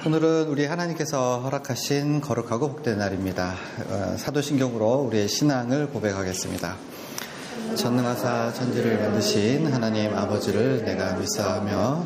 오늘은 우리 하나님께서 허락하신 거룩하고 복된 날입니다. 사도신경으로 우리의 신앙을 고백하겠습니다. 전능하사 천지를 만드신 하나님 아버지를 내가 믿사오며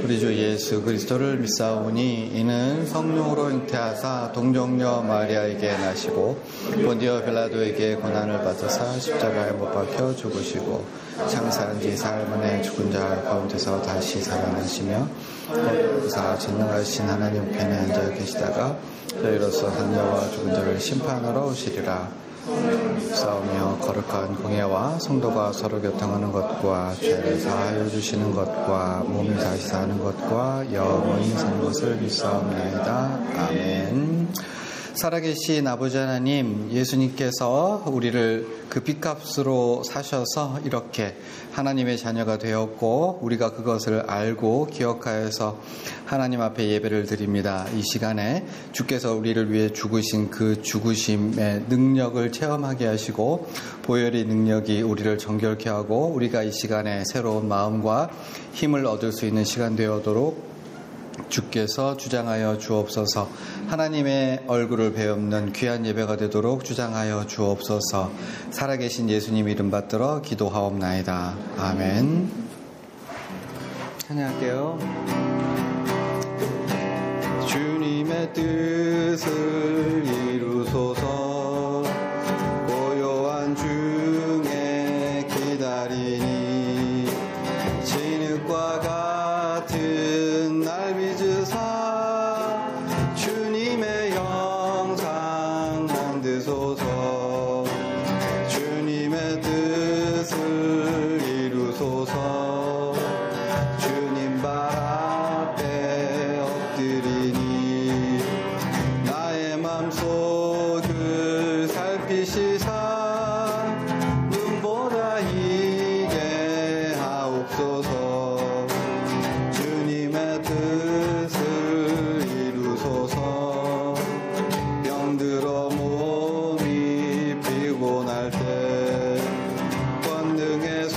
우리 주 예수 그리스도를 믿사오니 이는 성령으로 잉태하사 동정녀 마리아에게 나시고 본디오 빌라도에게 고난을 받으사 십자가에 못 박혀 죽으시고 장사한 지 사흘 만에 죽은 자 가운데서 다시 살아나시며 거기서 전능하신 하나님 우편에 앉아 계시다가 저희로서 산자와 죽은 자를 심판하러 오시리라. 싸우며 거룩한 공예와 성도가 서로 교통하는 것과 죄를 사하여 주시는 것과 몸이 다시 사는 것과 영원히 사는 것을 믿사옵나이다. 아멘. 살아계신 아버지 하나님, 예수님께서 우리를 그 빚값으로 사셔서 이렇게 하나님의 자녀가 되었고 우리가 그것을 알고 기억하여서 하나님 앞에 예배를 드립니다. 이 시간에 주께서 우리를 위해 죽으신 그 죽으심의 능력을 체험하게 하시고 보혈의 능력이 우리를 정결케 하고 우리가 이 시간에 새로운 마음과 힘을 얻을 수 있는 시간 되어도록 주께서 주장하여 주옵소서. 하나님의 얼굴을 배우는 귀한 예배가 되도록 주장하여 주옵소서. 살아계신 예수님 이름 받들어 기도하옵나이다. 아멘. 찬양할게요. 주님의 뜻을 이루소서. 고요한 중에 기다리니 진흙과 같은 날 빚으사 주님의 형상 만드소서. 주님의 뜻을 이루소서. 주님 발 앞에 엎드리니 나의 맘속을 살피시사 눈보다 희게 하옵소서. 주님의 뜻을 이루소서. 병들어 몸이 피곤할 때 권능의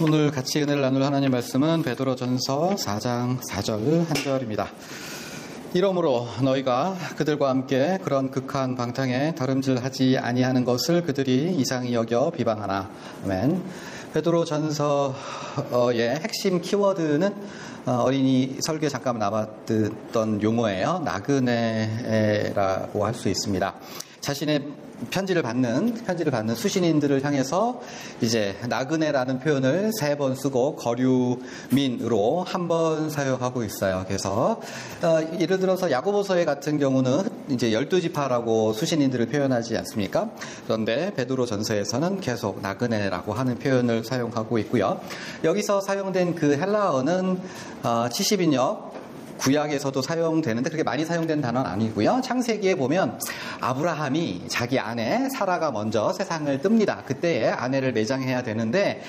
오늘 같이 은혜를 나눌 하나님 말씀은 베드로전서 4장 4절 1절입니다. 이러므로 너희가 그들과 함께 그런 극한 방탕에 다름질하지 아니하는 것을 그들이 이상히 여겨 비방하나. 아멘. 베드로전서의 핵심 키워드는 어린이 설교에 잠깐 나왔던 용어예요. 나그네라고 할 수 있습니다. 자신의 편지를 받는 수신인들을 향해서 이제 나그네라는 표현을 3번 쓰고 거류민으로 1번 사용하고 있어요. 그래서 예를 들어서 야고보서에 같은 경우는 이제 12지파라고 수신인들을 표현하지 않습니까? 그런데 베드로 전서에서는 계속 나그네라고 하는 표현을 사용하고 있고요. 여기서 사용된 그 헬라어는 70인역 구약에서도 사용되는데 그렇게 많이 사용된 단어는 아니고요. 창세기에 보면 아브라함이 자기 아내 사라가 먼저 세상을 뜹니다. 그때에 아내를 매장해야 되는데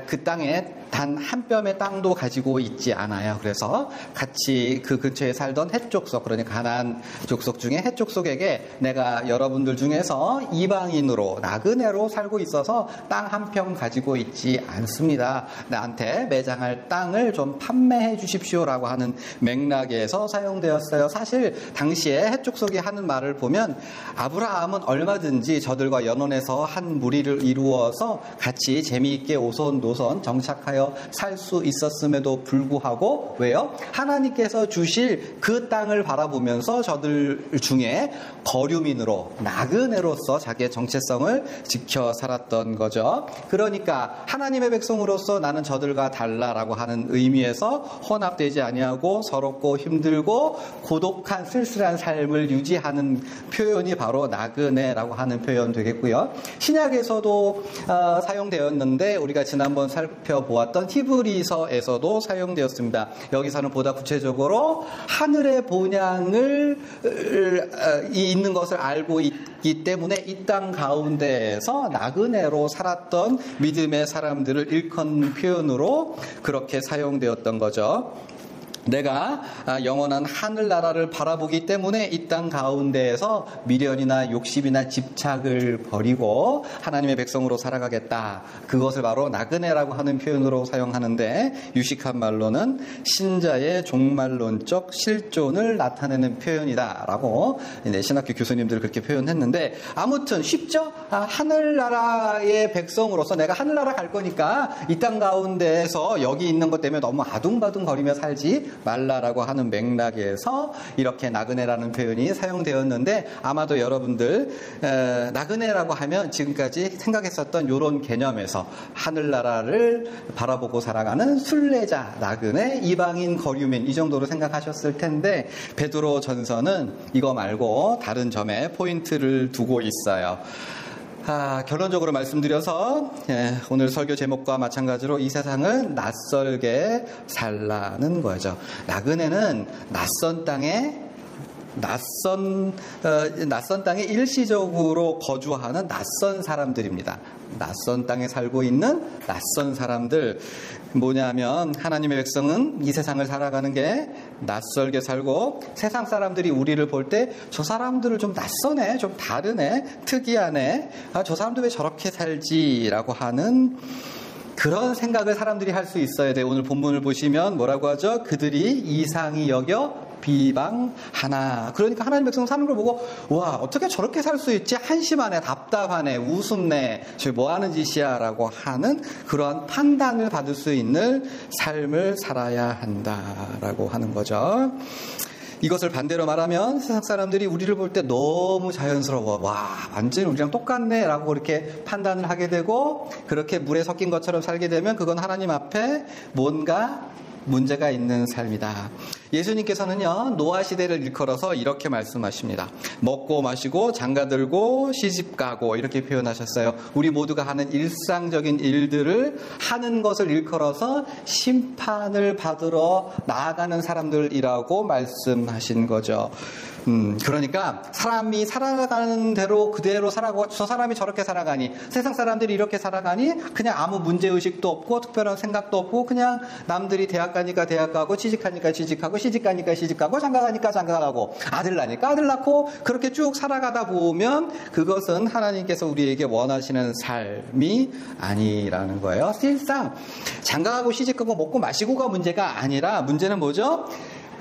그 땅에 단 한 뼘의 땅도 가지고 있지 않아요. 그래서 같이 그 근처에 살던 헷 족속, 그러니까 가나안 족속 중에 헷 족속에게 내가 여러분들 중에서 이방인으로 나그네로 살고 있어서 땅 한 평 가지고 있지 않습니다. 나한테 매장할 땅을 좀 판매해 주십시오라고 하는 맥락에서 사용되었어요. 사실 당시에 헷 족속이 하는 말을 보면 아브라함은 얼마든지 저들과 연원해서 한 무리를 이루어서 같이 재미있게 오손노선 정착하여 살 수 있었음에도 불구하고 왜요? 하나님께서 주실 그 땅을 바라보면서 저들 중에 거류민으로 나그네로서 자기의 정체성을 지켜 살았던 거죠. 그러니까 하나님의 백성으로서 나는 저들과 달라라고 하는 의미에서 혼합되지 아니하고 서럽고 힘들고 고독한 쓸쓸한 삶을 유지하는 표현이 바로 나그네라고 하는 표현 되겠고요. 신약에서도 사용되었는데 우리가 지난번 살펴보았던 히브리서에서도 사용되었습니다. 여기서는 보다 구체적으로 하늘의 본향을 있는 것을 알고 있기 때문에 이 땅 가운데에서 나그네로 살았던 믿음의 사람들을 일컫는 표현으로 그렇게 사용되었던 거죠. 내가 영원한 하늘나라를 바라보기 때문에 이 땅 가운데에서 미련이나 욕심이나 집착을 버리고 하나님의 백성으로 살아가겠다. 그것을 바로 나그네라고 하는 표현으로 사용하는데 유식한 말로는 신자의 종말론적 실존을 나타내는 표현이다라고 신학교 교수님들 그렇게 표현했는데 아무튼 쉽죠? 하늘나라의 백성으로서 내가 하늘나라 갈 거니까 이 땅 가운데에서 여기 있는 것 때문에 너무 아둥바둥 거리며 살지 말라라고 하는 맥락에서 이렇게 나그네라는 표현이 사용되었는데 아마도 여러분들 나그네라고 하면 지금까지 생각했었던 이런 개념에서 하늘나라를 바라보고 살아가는 순례자, 나그네, 이방인, 거류민 이 정도로 생각하셨을 텐데 베드로 전서는 이거 말고 다른 점에 포인트를 두고 있어요. 결론적으로 말씀드려서 오늘 설교 제목과 마찬가지로 이 세상을 낯설게 살라는 거죠. 나그네는 낯선 땅에 일시적으로 거주하는 낯선 사람들입니다. 낯선 땅에 살고 있는 낯선 사람들. 뭐냐면 하나님의 백성은 이 세상을 살아가는 게 낯설게 살고 세상 사람들이 우리를 볼 때 저 사람들을 좀 낯서네, 좀 다르네, 특이하네, 저 사람들 왜 저렇게 살지라고 하는 그런 생각을 사람들이 할 수 있어야 돼요. 오늘 본문을 보시면 뭐라고 하죠? 그들이 이상히 여겨 비방하나. 그러니까 하나님 백성 사는 걸 보고 와 어떻게 저렇게 살 수 있지? 한심하네, 답답하네, 우습네, 저 뭐하는 짓이야 라고 하는 그러한 판단을 받을 수 있는 삶을 살아야 한다라고 하는 거죠. 이것을 반대로 말하면 세상 사람들이 우리를 볼 때 너무 자연스러워. 와, 완전히 우리랑 똑같네 라고 그렇게 판단을 하게 되고 그렇게 물에 섞인 것처럼 살게 되면 그건 하나님 앞에 뭔가 문제가 있는 삶이다. 예수님께서는요, 노아 시대를 일컬어서 이렇게 말씀하십니다. 먹고 마시고 장가들고 시집가고 이렇게 표현하셨어요. 우리 모두가 하는 일상적인 일들을 하는 것을 일컬어서 심판을 받으러 나아가는 사람들이라고 말씀하신 거죠. 그러니까 사람이 살아가는 대로 그대로 살아가고 저 사람이 저렇게 살아가니 세상 사람들이 이렇게 살아가니 그냥 아무 문제의식도 없고 특별한 생각도 없고 그냥 남들이 대학 대학 가니까 대학 가고, 취직하니까 취직하고, 시집 가니까 시집 가고, 장가 가니까 장가 가고, 아들 낳으니까 아들 낳고, 그렇게 쭉 살아가다 보면 그것은 하나님께서 우리에게 원하시는 삶이 아니라는 거예요. 실상 장가 가고 시집 가고 먹고 마시고가 문제가 아니라, 문제는 뭐죠?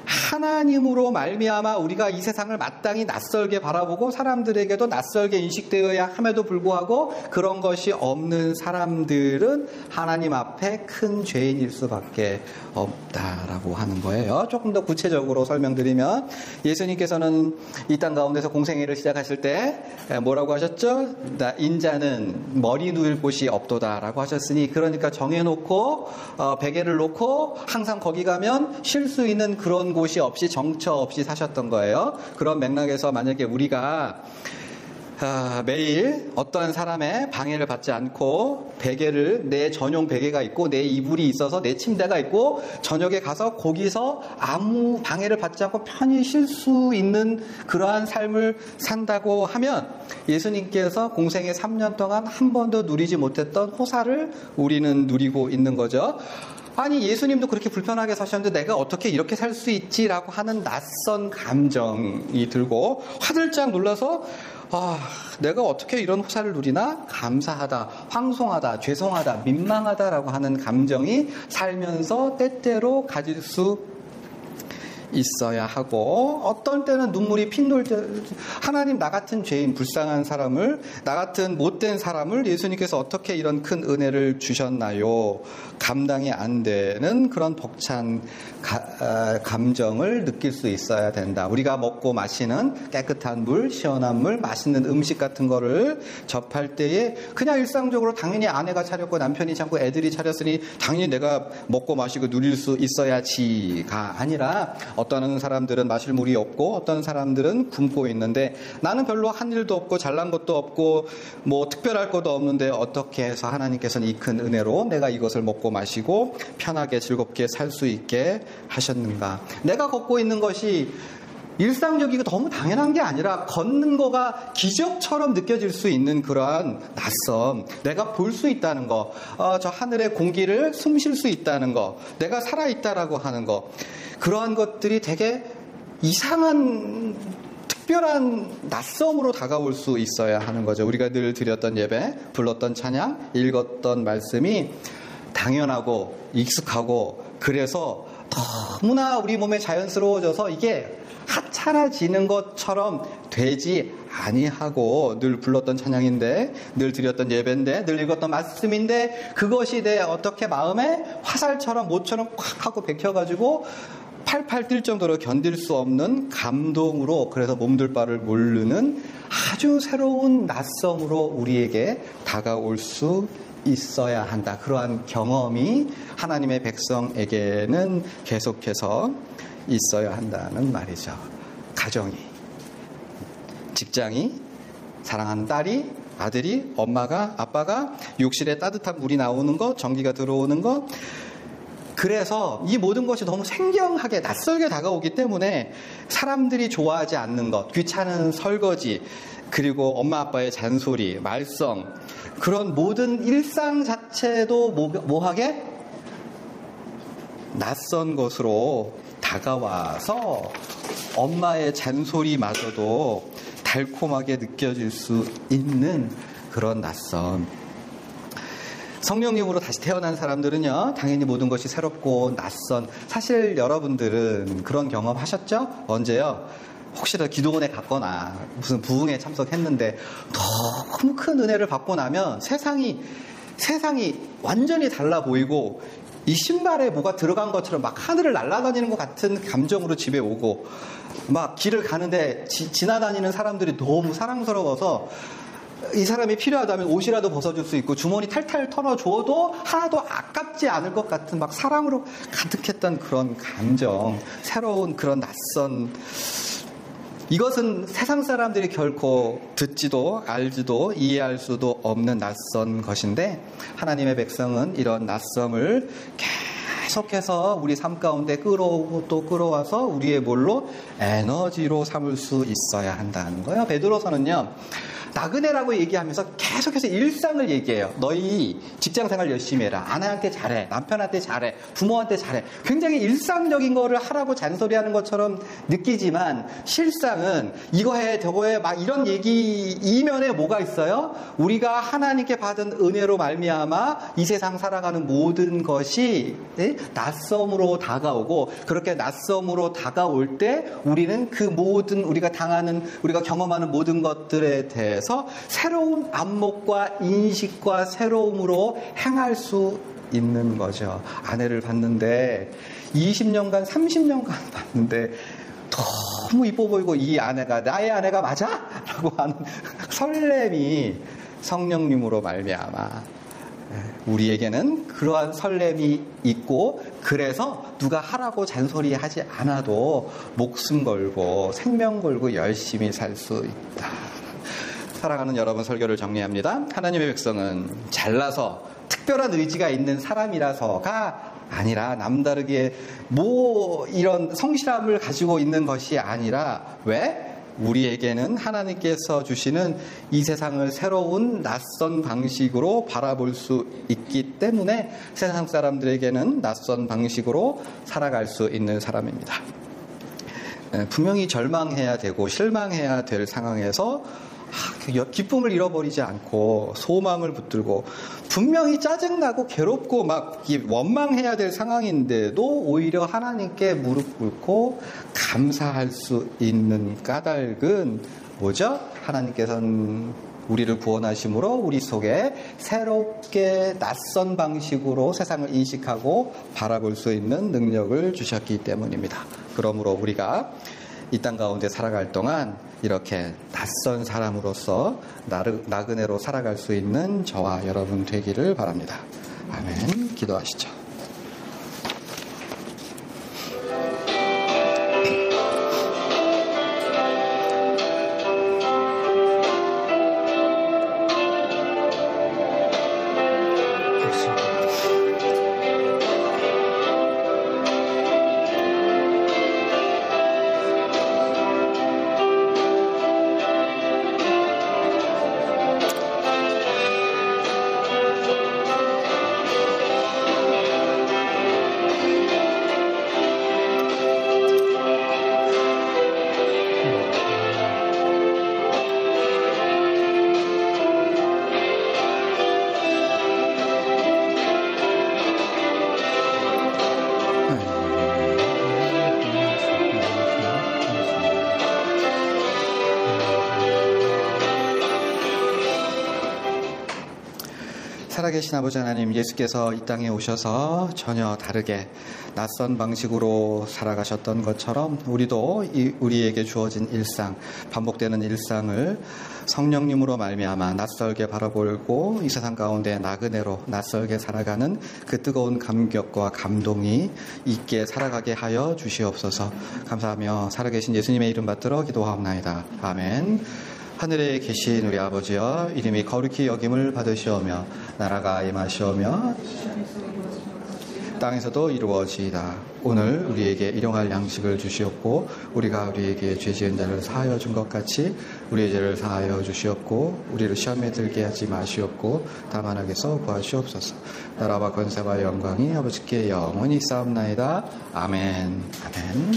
하나님으로 말미암아 우리가 이 세상을 마땅히 낯설게 바라보고 사람들에게도 낯설게 인식되어야 함에도 불구하고 그런 것이 없는 사람들은 하나님 앞에 큰 죄인일 수밖에 없다라고 하는 거예요. 조금 더 구체적으로 설명드리면, 예수님께서는 이 땅 가운데서 공생애를 시작하실 때 뭐라고 하셨죠? 인자는 머리 누일 곳이 없도다라고 하셨으니, 그러니까 정해놓고 베개를 놓고 항상 거기 가면 쉴 수 있는 그런 곳이 없이, 정처 없이 사셨던 거예요. 그런 맥락에서 만약에 우리가 매일 어떤 사람의 방해를 받지 않고 베개를, 내 전용 베개가 있고 내 이불이 있어서 내 침대가 있고 저녁에 가서 거기서 아무 방해를 받지 않고 편히 쉴 수 있는 그러한 삶을 산다고 하면, 예수님께서 공생애 3년 동안 한 번도 누리지 못했던 호사를 우리는 누리고 있는 거죠. 아니, 예수님도 그렇게 불편하게 사셨는데 내가 어떻게 이렇게 살 수 있지라고 하는 낯선 감정이 들고 화들짝 놀라서, 내가 어떻게 이런 호사를 누리나? 감사하다, 황송하다, 죄송하다, 민망하다라고 하는 감정이 살면서 때때로 가질 수 있어야 하고, 어떤 때는 눈물이 핑 돌 때, 하나님, 나 같은 죄인, 불쌍한 사람을, 나 같은 못된 사람을 예수님께서 어떻게 이런 큰 은혜를 주셨나요? 감당이 안 되는 그런 벅찬 감정을 느낄 수 있어야 된다. 우리가 먹고 마시는 깨끗한 물, 시원한 물, 맛있는 음식 같은 거를 접할 때에 그냥 일상적으로 당연히 아내가 차렸고 남편이 차렸고 애들이 차렸으니 당연히 내가 먹고 마시고 누릴 수 있어야지가 아니라, 어떤 사람들은 마실 물이 없고 어떤 사람들은 굶고 있는데, 나는 별로 한 일도 없고 잘난 것도 없고 뭐 특별할 것도 없는데 어떻게 해서 하나님께서는 이 큰 은혜로 내가 이것을 먹고 마시고 편하게 즐겁게 살 수 있게 하셨는가? 내가 걷고 있는 것이 일상적이고 너무 당연한 게 아니라 걷는 거가 기적처럼 느껴질 수 있는 그러한 낯선, 내가 볼 수 있다는 거, 저 하늘의 공기를 숨 쉴 수 있다는 거, 내가 살아있다라고 하는 거, 그러한 것들이 되게 이상한 특별한 낯섦으로 다가올 수 있어야 하는 거죠. 우리가 늘 드렸던 예배, 불렀던 찬양, 읽었던 말씀이 당연하고 익숙하고, 그래서 너무나 우리 몸에 자연스러워져서 이게 하찮아지는 것처럼 되지 아니하고, 늘 불렀던 찬양인데, 늘 드렸던 예배인데, 늘 읽었던 말씀인데, 그것이 내 어떻게 마음에 화살처럼 모처럼 콱 하고 bek혀가지고 팔팔 뛸 정도로 견딜 수 없는 감동으로, 그래서 몸둘 바를 모르는 아주 새로운 낯섦으로 우리에게 다가올 수 있어야 한다. 그러한 경험이 하나님의 백성에게는 계속해서 있어야 한다는 말이죠. 가정이, 직장이, 사랑하는 딸이, 아들이, 엄마가, 아빠가, 욕실에 따뜻한 물이 나오는 것, 전기가 들어오는 것, 그래서 이 모든 것이 너무 생경하게 낯설게 다가오기 때문에 사람들이 좋아하지 않는 것, 귀찮은 설거지, 그리고 엄마 아빠의 잔소리, 말썽, 그런 모든 일상 자체도 뭐하게? 낯선 것으로 다가와서 엄마의 잔소리마저도 달콤하게 느껴질 수 있는 그런 낯선. 성령님으로 다시 태어난 사람들은요, 당연히 모든 것이 새롭고 낯선. 사실 여러분들은 그런 경험 하셨죠? 언제요? 혹시라도 기도원에 갔거나 무슨 부흥에 참석했는데 너무 큰 은혜를 받고 나면 세상이 완전히 달라 보이고, 이 신발에 뭐가 들어간 것처럼 막 하늘을 날아다니는 것 같은 감정으로 집에 오고, 막 길을 가는데 지나다니는 사람들이 너무 사랑스러워서 이 사람이 필요하다면 옷이라도 벗어줄 수 있고, 주머니 탈탈 털어줘도 하나도 아깝지 않을 것 같은 막 사랑으로 가득했던 그런 감정, 새로운 그런 낯선, 이것은 세상 사람들이 결코 듣지도 알지도 이해할 수도 없는 낯선 것인데, 하나님의 백성은 이런 낯섦을 계속해서 우리 삶 가운데 끌어오고 또 끌어와서 우리의 뭘로? 에너지로 삼을 수 있어야 한다는 거예요. 베드로서는요, 나그네라고 얘기하면서 계속해서 일상을 얘기해요. 너희 직장생활 열심히 해라. 아내한테 잘해. 남편한테 잘해. 부모한테 잘해. 굉장히 일상적인 거를 하라고 잔소리하는 것처럼 느끼지만 실상은 이거 해 저거 해 막 이런 얘기 이면에 뭐가 있어요? 우리가 하나님께 받은 은혜로 말미암아 이 세상 살아가는 모든 것이 낯섦으로 다가오고, 그렇게 낯섦으로 다가올 때 우리는 그 모든 우리가 경험하는 모든 것들에 대해서 새로운 안목과 인식과 새로움으로 행할 수 있는 거죠. 아내를 봤는데 20년간 30년간 봤는데 너무 이뻐 보이고 이 아내가 나의 아내가 맞아? 라고 하는 설렘이 성령님으로 말미암아 우리에게는 그러한 설렘이 있고, 그래서 누가 하라고 잔소리하지 않아도 목숨 걸고 생명 걸고 열심히 살 수 있다. 사랑하는 여러분, 설교를 정리합니다. 하나님의 백성은 잘나서 특별한 의지가 있는 사람이라서가 아니라, 남다르게 이런 성실함을 가지고 있는 것이 아니라, 왜? 우리에게는 하나님께서 주시는 이 세상을 새로운 낯선 방식으로 바라볼 수 있기 때문에 세상 사람들에게는 낯선 방식으로 살아갈 수 있는 사람입니다. 분명히 절망해야 되고 실망해야 될 상황에서 기쁨을 잃어버리지 않고 소망을 붙들고, 분명히 짜증나고 괴롭고 막 원망해야 될 상황인데도 오히려 하나님께 무릎 꿇고 감사할 수 있는 까닭은 뭐죠? 하나님께서는 우리를 구원하심으로 우리 속에 새롭게 낯선 방식으로 세상을 인식하고 바라볼 수 있는 능력을 주셨기 때문입니다. 그러므로 우리가 이 땅 가운데 살아갈 동안 이렇게 낯선 사람으로서 나그네로 살아갈 수 있는 저와 여러분 되기를 바랍니다. 아멘. 기도하시죠. 살아계신 아버지 하나님, 예수께서 이 땅에 오셔서 전혀 다르게 낯선 방식으로 살아가셨던 것처럼 우리도 우리에게 주어진 일상, 반복되는 일상을 성령님으로 말미암아 낯설게 바라보고 이 세상 가운데 나그네로 낯설게 살아가는 그 뜨거운 감격과 감동이 있게 살아가게 하여 주시옵소서. 감사하며 살아계신 예수님의 이름 받들어 기도하옵나이다. 아멘. 하늘에 계신 우리 아버지여, 이름이 거룩히 여김을 받으시오며 나라가 임하시오며 땅에서도 이루어지이다. 오늘 우리에게 일용할 양식을 주시옵고, 우리가 우리에게 죄 지은 자를 사하여 준 것 같이 우리의 죄를 사하여 주시옵고, 우리를 시험에 들게 하지 마시옵고 다만 악에서 구하시옵소서. 나라와 권세와 영광이 아버지께 영원히 쌓옵나이다. 아멘. 아멘.